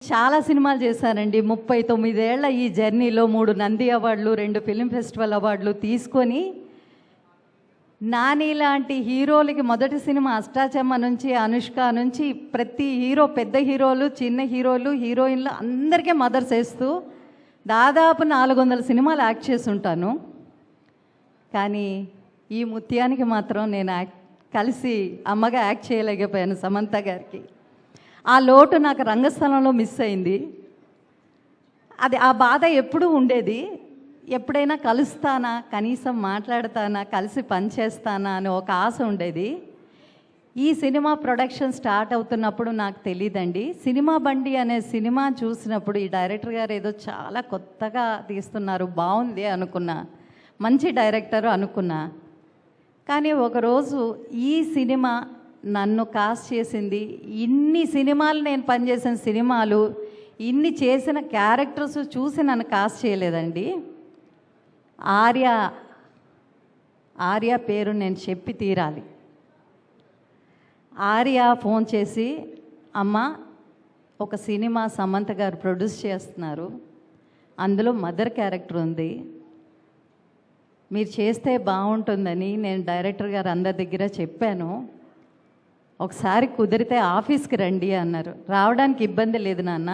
చాలా సినిమాలు చేశానండి. 39 ఏళ్ల ఈ జర్నీలో 3 నంది అవార్డులు, 2 ఫిల్మ్ ఫెస్టివల్ అవార్డులు తీసుకొని నాని లాంటి హీరోలకి మొదటి సినిమా అష్టాచెమ్మ నుంచి, అనుష్క నుంచి ప్రతి హీరో, పెద్ద హీరోలు, చిన్న హీరోలు, హీరోయిన్లు అందరికీ మదర్స్ వేస్తూ దాదాపు 400 సినిమాలు యాక్ట్ చేసి ఉంటాను. కానీ ఈ ముత్యానికి మాత్రం నేను కలిసి అమ్మగా యాక్ట్ చేయలేకపోయాను సమంత గారికి. ఆ లోటు నాకు రంగస్థలంలో మిస్ అయింది. ఆ బాధ ఎప్పుడూ ఉండేది. ఎప్పుడైనా కలుస్తానా, కనీసం మాట్లాడతానా, కలిసి పనిచేస్తానా అని ఒక ఆశ ఉండేది. ఈ సినిమా ప్రొడక్షన్ స్టార్ట్ అవుతున్నప్పుడు నాకు తెలియదండి. సినిమా బండి అనే సినిమా చూసినప్పుడు ఈ డైరెక్టర్ గారు ఏదో చాలా కొత్తగా తీస్తున్నారు, బాగుంది అనుకున్నా, మంచి డైరెక్టరు అనుకున్నా. కానీ ఒకరోజు ఈ సినిమా నన్ను కాస్ట్ చేసింది. ఇన్ని సినిమాలు నేను పనిచేసిన సినిమాలు, ఇన్ని చేసిన క్యారెక్టర్స్ చూసి నన్ను కాస్ట్ చేయలేదండి. ఆర్య పేరు నేను చెప్పి తీరాలి. ఆర్య ఫోన్ చేసి, అమ్మ ఒక సినిమా సమంత గారు ప్రొడ్యూస్ చేస్తున్నారు, అందులో మదర్ క్యారెక్టర్ ఉంది, మీరు చేస్తే బాగుంటుందని నేను డైరెక్టర్ గారు అందరి దగ్గర చెప్పాను, ఒకసారి కుదిరితే ఆఫీస్కి రండి అన్నారు. రావడానికి ఇబ్బంది లేదు నాన్న,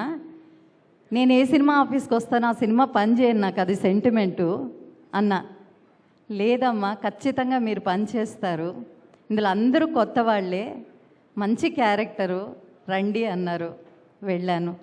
నేను ఏ సినిమా ఆఫీస్కి వస్తానో ఆ సినిమా పని చేయను, నాకు అది సెంటిమెంటు అన్నా. లేదమ్మా, ఖచ్చితంగా మీరు పని చేస్తారు, ఇందులో అందరూ కొత్త వాళ్ళే, మంచి క్యారెక్టరు, రండి అన్నారు. వెళ్ళాను.